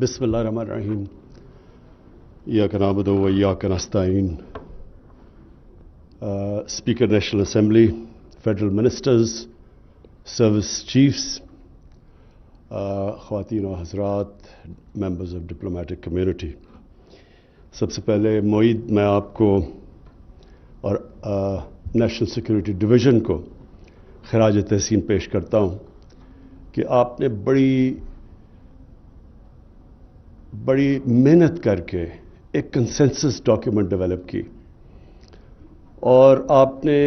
بسم اللہ الرحمن الرحیم ایاک نعبد و ایاک نستعین speaker national assembly federal ministers service chiefs خواتین و حضرات ممبرز آف ڈپلومیٹک کمیونٹی، سب سے پہلے معید میں آپ کو اور نیشنل سیکورٹی ڈویژن کو خراج تحسین پیش کرتا ہوں کہ آپ نے بڑی محنت کر کے ایک کنسنسس ڈاکیومنٹ ڈیولپ کی اور آپ نے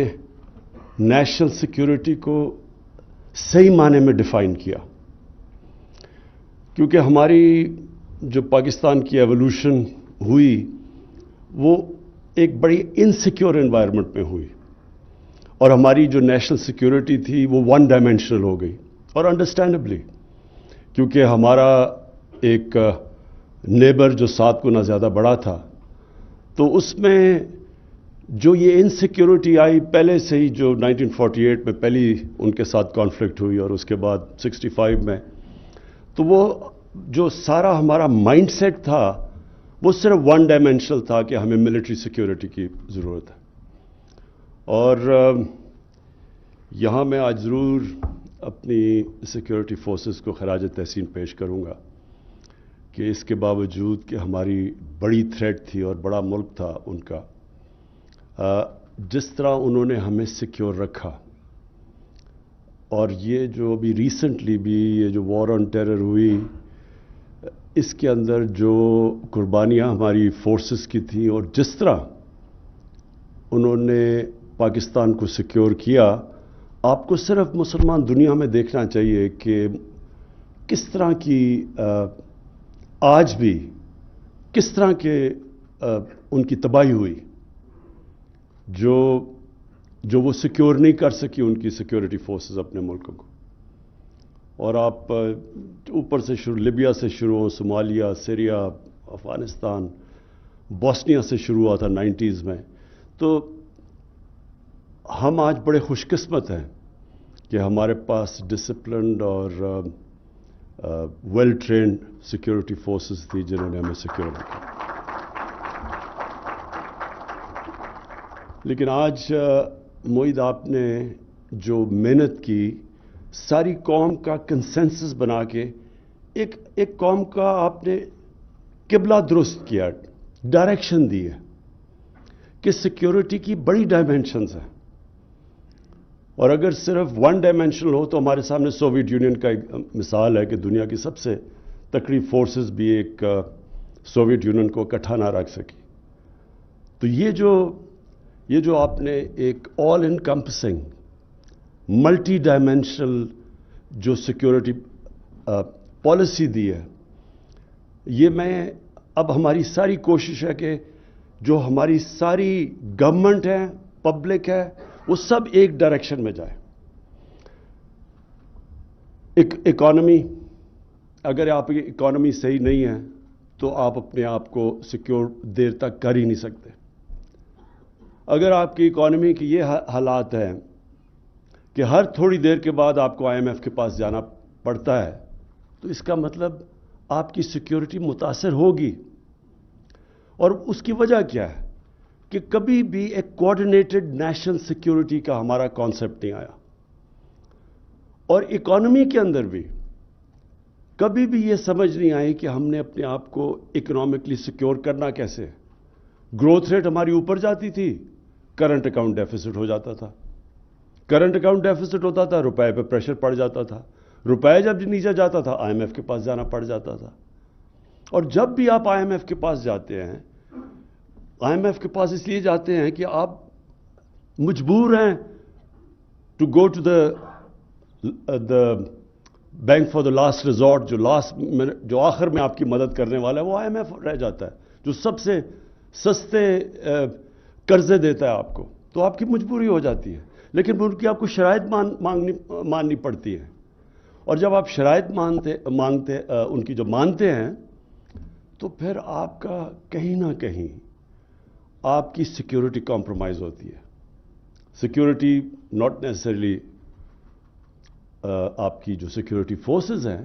نیشنل سیکورٹی کو صحیح معنی میں ڈیفائن کیا، کیونکہ ہماری جو پاکستان کی ایولیوشن ہوئی وہ ایک بڑی انسیکیور انوائرمنٹ میں ہوئی اور ہماری جو نیشنل سیکورٹی تھی وہ ون ڈائمینشنل ہو گئی، اور انڈرسٹینڈبلی کیونکہ ہمارا ایک نیبر جو 7 گنا زیادہ بڑا تھا، تو اس میں جو یہ انسیکیورٹی آئی پہلے سے ہی، جو 1948 میں پہلی ان کے ساتھ کانفلکٹ ہوئی اور اس کے بعد 65 میں، تو وہ جو سارا ہمارا مائنڈ سیٹ تھا وہ صرف ون ڈائمینشنل تھا کہ ہمیں ملٹری سیکورٹی کی ضرورت ہے۔ اور یہاں میں آج ضرور اپنی سیکورٹی فورسز کو خراج تحسین پیش کروں گا کہ اس کے باوجود کہ ہماری بڑی تھریٹ تھی اور بڑا ملک تھا ان کا، جس طرح انہوں نے ہمیں سیکیور رکھا، اور یہ جو ابھی ریسنٹلی بھی یہ جو وار آن ٹیرر ہوئی، اس کے اندر جو قربانیاں ہماری فورسز کی تھیں اور جس طرح انہوں نے پاکستان کو سیکیور کیا، آپ کو صرف مسلمان دنیا میں دیکھنا چاہیے کہ کس طرح کی آج بھی کس طرح کے ان کی تباہی ہوئی جو وہ سیکیور نہیں کر سکی ان کی سیکورٹی فورسز اپنے ملکوں کو۔ اور آپ اوپر سے لیبیا سے شروع ہوں، صومالیہ، سیریا، افغانستان، بوسنیا سے شروع ہوا تھا 90s میں، تو ہم آج بڑے خوش قسمت ہیں کہ ہمارے پاس ڈسپلنڈ اور ویل ٹرینڈ سیکورٹی فورسز تھی جنہوں نے ہمیں سیکیور رکھا۔ لیکن آج معید آپ نے جو محنت کی، ساری قوم کا کنسنسس بنا کے ایک قوم کا آپ نے قبلہ درست کیا، ڈائریکشن دی ہے کہ سیکورٹی کی بڑی ڈائمینشنز ہیں، اور اگر صرف ون ڈائمینشنل ہو تو ہمارے سامنے سوویت یونین کا ایک مثال ہے کہ دنیا کی سب سے تکڑی فورسز بھی ایک سوویت یونین کو اکٹھا نہ رکھ سکی۔ تو یہ جو آپ نے ایک آل انکمپسنگ ملٹی ڈائمینشنل جو سیکورٹی پالیسی دی ہے، یہ اب ہماری ساری کوشش ہے کہ جو ہماری ساری گورنمنٹ ہے، پبلک ہے، وہ سب ایک ڈائریکشن میں جائے۔ اکانومی، اگر آپ کی اکانومی صحیح نہیں ہے تو آپ اپنے آپ کو سیکیور دیر تک کر ہی نہیں سکتے۔ اگر آپ کی اکانومی کی یہ حالات ہیں کہ ہر تھوڑی دیر کے بعد آپ کو IMF کے پاس جانا پڑتا ہے، تو اس کا مطلب آپ کی سیکیورٹی متاثر ہوگی۔ اور اس کی وجہ کیا ہے کہ کبھی بھی ایک کوآرڈینیٹڈ نیشنل سیکیورٹی کا ہمارا کانسیپٹ نہیں آیا، اور اکانومی کے اندر بھی کبھی بھی یہ سمجھ نہیں آئی کہ ہم نے اپنے آپ کو اکنامکلی سیکیور کرنا کیسے۔ گروتھ ریٹ ہماری اوپر جاتی تھی، کرنٹ اکاؤنٹ ڈیفیسٹ ہو جاتا تھا، کرنٹ اکاؤنٹ ڈیفیسٹ ہوتا تھا، روپے پہ پریشر پڑ جاتا تھا، روپے جب نیچے جاتا تھا IMF کے پاس جانا پڑ جاتا تھا۔ اور جب بھی آپ IMF کے پاس جاتے ہیں، IMF کے پاس اس لیے جاتے ہیں کہ آپ مجبور ہیں to go to the bank for the last resort, جو آخر میں آپ کی مدد کرنے والا ہے وہ IMF رہ جاتا ہے، جو سب سے سستے قرضے دیتا ہے آپ کو، تو آپ کی مجبوری ہو جاتی ہے۔ لیکن ان کی آپ کو شرائط ماننی پڑتی ہے، اور جب آپ شرائط ان کی جو مانتے ہیں، تو پھر آپ کا کہیں نہ کہیں آپ کی سیکیورٹی کمپرومائز ہوتی ہے۔ سیکیورٹی ناٹ نیسسریلی آپ کی جو سیکیورٹی فورسز ہیں،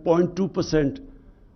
0.2%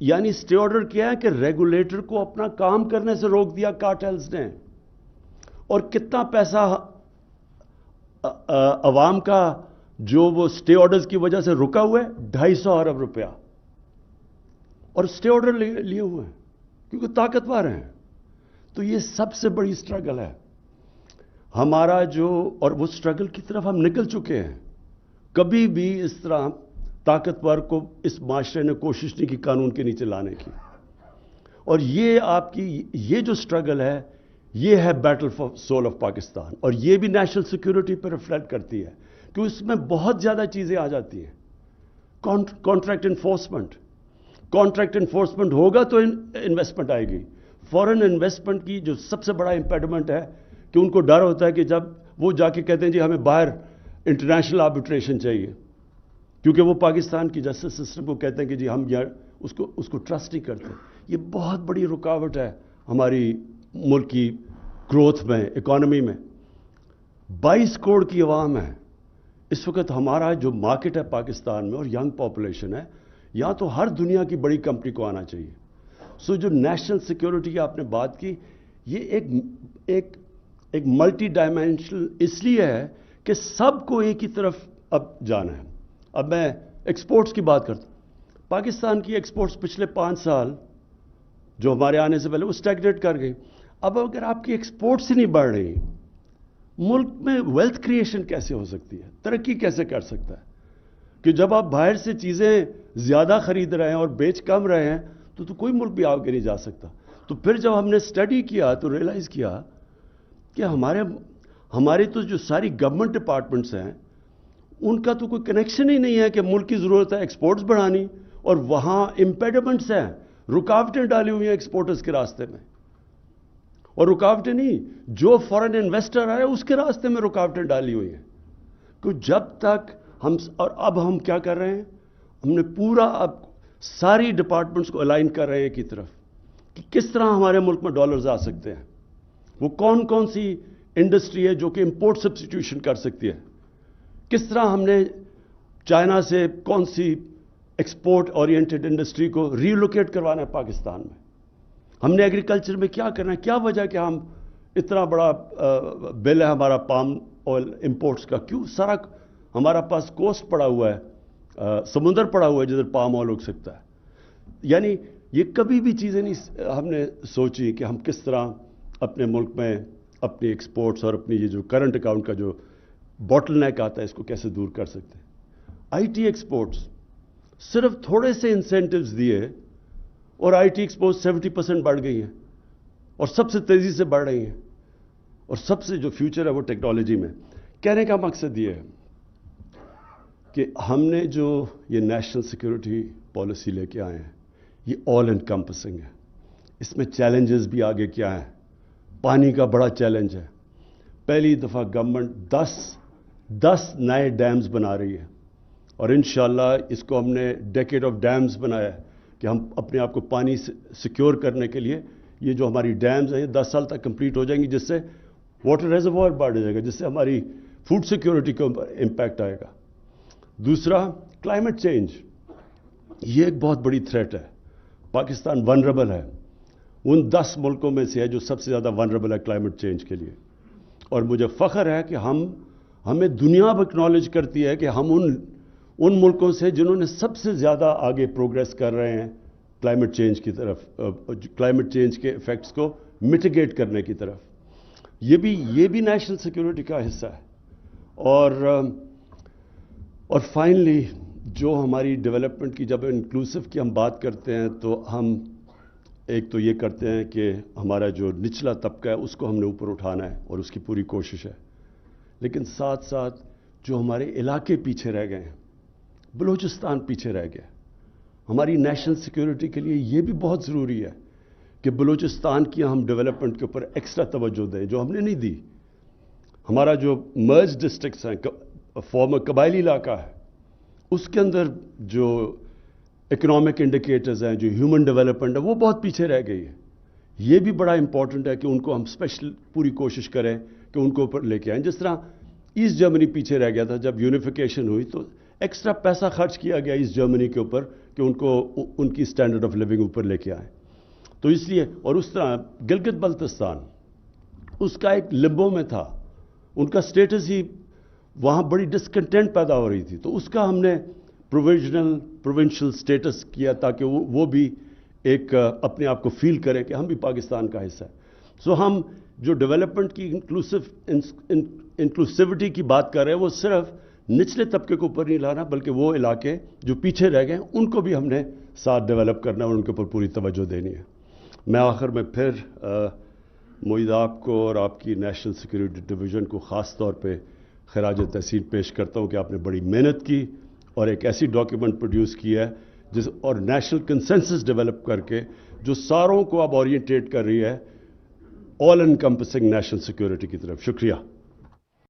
یعنی اسٹے آرڈر کیا ہے کہ ریگولیٹر کو اپنا کام کرنے سے روک دیا کارٹیلز نے. اور کتنا پیسہ عوام کا جو وہ اسٹے آرڈرز کی وجہ سے رکا ہوا ہے, 250 ارب روپیہ. اور اسٹے آرڈر لیے ہوئے ہیں کیونکہ طاقتور ہیں. تو یہ سب سے بڑی اسٹرگل ہے ہمارا جو, اور وہ اسٹرگل کی طرف ہم نکل چکے ہیں. کبھی بھی اس طرح طاقتور کو اس معاشرے نے کوشش نہیں کی قانون کے نیچے لانے کی. اور یہ آپ کی یہ جو اسٹرگل ہے, یہ ہے battle for soul of Pakistan. اور یہ بھی نیشنل سیکیورٹی پہ ریفلیکٹ کرتی ہے کہ اس میں بہت زیادہ چیزیں آ جاتی ہیں. کانٹریکٹ انفورسمنٹ ہوگا تو انویسٹمنٹ آئے گی. فورن انویسٹمنٹ کی جو سب سے بڑا امپیڈمنٹ ہے کہ ان کو ڈر ہوتا ہے کہ جب وہ جا کے کہتے ہیں جی ہمیں باہر انٹرنیشنل آربیٹریشن چاہیے, کیونکہ وہ پاکستان کی جسٹس سسٹم کو کہتے ہیں کہ جی ہم اس کو ٹرسٹ نہیں کرتے. یہ بہت بڑی رکاوٹ ہے ہماری ملک کی گروتھ میں, اکانومی میں. 22 کروڑ کی عوام ہے اس وقت. ہمارا جو مارکیٹ ہے پاکستان میں اور ینگ پاپولیشن ہے, یہاں تو ہر دنیا کی بڑی کمپنی کو آنا چاہیے. سو جو نیشنل سیکیورٹی کی آپ نے بات کی, یہ ایک ملٹی ڈائمینشنل اس لیے ہے کہ سب کو ایک ہی طرف اب جانا ہے. اب میں ایکسپورٹس کی بات کرتا ہوں. پاکستان کی ایکسپورٹس پچھلے 5 سال جو ہمارے آنے سے پہلے وہ اسٹیگنیٹ کر گئی. اب اگر آپ کی ایکسپورٹس ہی نہیں بڑھ رہی, ملک میں ویلتھ کریشن کیسے ہو سکتی ہے, ترقی کیسے کر سکتا ہے؟ کہ جب آپ باہر سے چیزیں زیادہ خرید رہے ہیں اور بیچ کم رہے ہیں تو کوئی ملک بھی آگے نہیں جا سکتا. تو پھر جب ہم نے اسٹڈی کیا تو ریئلائز کیا کہ ہمارے تو جو ساری گورنمنٹ ڈپارٹمنٹس ہیں ان کا تو کوئی کنیکشن ہی نہیں ہے کہ ملک کی ضرورت ہے ایکسپورٹس بڑھانی, اور وہاں امپیڈمنٹس ہیں, رکاوٹیں ڈالی ہوئی ہیں ایکسپورٹرز کے راستے میں. اور رکاوٹیں نہیں, جو فورن انویسٹر آئے اس کے راستے میں رکاوٹیں ڈالی ہوئی ہیں. کہ جب تک ہم, اور اب ہم کیا کر رہے ہیں, ہم نے پورا اب ساری ڈپارٹمنٹس کو الائن کر رہے ہیں کی طرف کہ کس طرح ہمارے ملک میں ڈالرز آ سکتے ہیں. وہ کون کون سی انڈسٹری ہے جو کہ امپورٹ سبسٹیٹیوشن کر سکتی ہے. کس طرح ہم نے چائنا سے کون سی ایکسپورٹ اورینٹڈ انڈسٹری کو ریلوکیٹ کروانا ہے پاکستان میں. ہم نے ایگریکلچر میں کیا کرنا ہے, کیا وجہ کہ ہم اتنا بڑا بل ہے ہمارا پام آئل امپورٹس کا, کیوں سارا ہمارا پاس کوسٹ پڑا ہوا ہے, سمندر پڑا ہوا ہے جدھر پام آئل اگ سکتا ہے. یعنی یہ کبھی بھی چیزیں نہیں ہم نے سوچی کہ ہم کس طرح اپنے ملک میں اپنی ایکسپورٹس اور اپنی یہ جو کرنٹ اکاؤنٹ کا جو باٹل نیک آتا ہے اس کو کیسے دور کر سکتے ہیں. آئی ٹی ایکسپورٹس صرف تھوڑے سے انسینٹیوز دیے اور آئی ٹی ایکسپورٹس 70% بڑھ گئی ہیں اور سب سے تیزی سے بڑھ رہی ہیں, اور سب سے جو فیوچر ہے وہ ٹیکنالوجی میں. کہنے کا مقصد یہ ہے کہ ہم نے جو یہ نیشنل سیکیورٹی پالیسی لے کے آئے ہیں یہ آل انکمپسنگ ہے. اس میں چیلنجز بھی آگے کیا ہیں. پانی کا بڑا چیلنج ہے. پہلی دفعہ گورنمنٹ 10 نئے ڈیمز بنا رہی ہے, اور انشاءاللہ اس کو ہم نے ڈیکیڈ آف ڈیمز بنایا ہے کہ ہم اپنے آپ کو پانی سیکیور کرنے کے لیے یہ جو ہماری ڈیمز ہیں یہ 10 سال تک کمپلیٹ ہو جائیں گی, جس سے واٹر ریزروائر بڑھ جائے گا, جس سے ہماری فوڈ سیکیورٹی کو امپیکٹ آئے گا. دوسرا کلائمیٹ چینج, یہ ایک بہت بڑی تھریٹ ہے. پاکستان ونربل ہے, ان 10 ملکوں میں سے ہے جو سب سے زیادہ ونربل ہے کلائمیٹ چینج کے لیے. اور مجھے فخر ہے کہ ہمیں دنیا اب اکنالج کرتی ہے کہ ہم ان ملکوں سے جنہوں نے سب سے زیادہ آگے پروگریس کر رہے ہیں کلائمیٹ چینج کی طرف, کلائمیٹ چینج کے ایفیکٹس کو میٹیگیٹ کرنے کی طرف. یہ بھی نیشنل سیکیورٹی کا حصہ ہے. اور فائنلی جو ہماری ڈیولپمنٹ کی جب انکلوسیو کی ہم بات کرتے ہیں تو ہم ایک تو یہ کرتے ہیں کہ ہمارا جو نچلا طبقہ ہے اس کو ہم نے اوپر اٹھانا ہے اور اس کی پوری کوشش ہے. لیکن ساتھ ساتھ جو ہمارے علاقے پیچھے رہ گئے ہیں, بلوچستان پیچھے رہ گیا, ہماری نیشنل سیکیورٹی کے لیے یہ بھی بہت ضروری ہے کہ بلوچستان کی ہم ڈیولپمنٹ کے اوپر ایکسٹرا توجہ دیں جو ہم نے نہیں دی. ہمارا جو مرج ڈسٹرکٹس ہیں, فارمر قبائلی علاقہ ہے, اس کے اندر جو اکنامک انڈیکیٹرز ہیں, جو ہیومن ڈیولپمنٹ ہے, وہ بہت پیچھے رہ گئی ہے. یہ بھی بڑا امپورٹنٹ ہے کہ ان کو ہم اسپیشل پوری کوشش کریں کہ ان کو اوپر لے کے آئیں. جس طرح ایسٹ جرمنی پیچھے رہ گیا تھا جب یونیفیکیشن ہوئی, تو ایکسٹرا پیسہ خرچ کیا گیا اس جرمنی کے اوپر کہ ان کو ان کی سٹینڈرڈ آف لیونگ اوپر لے کے آئیں. تو اس لیے اور اس طرح گلگت بلتستان اس کا ایک لمبو میں تھا, ان کا سٹیٹس ہی وہاں بڑی ڈسکنٹینٹ پیدا ہو رہی تھی, تو اس کا ہم نے پروونشل سٹیٹس کیا تاکہ وہ بھی ایک اپنے آپ کو فیل کریں کہ ہم بھی پاکستان کا حصہ ہیں. سو ہم جو ڈیولپمنٹ کی انکلوسیوٹی کی بات کر رہے ہیں وہ صرف نچلے طبقے کو اوپر نہیں لانا بلکہ وہ علاقے جو پیچھے رہ گئے ہیں ان کو بھی ہم نے ساتھ ڈیولپ کرنا اور ان کے اوپر پوری توجہ دینی ہے. میں آخر میں پھر معید آپ کو اور آپ کی نیشنل سیکورٹی ڈویژن کو خاص طور پہ خراج تحسین پیش کرتا ہوں کہ آپ نے بڑی محنت کی اور ایک ایسی ڈاکیومنٹ پروڈیوس کی ہے اور نیشنل کنسنسس ڈیولپ کر کے جو ساروں کو اب اورینٹیٹ کر رہی ہے آل انکمپسنگ نیشنل سیکورٹی کی طرف. شکریہ.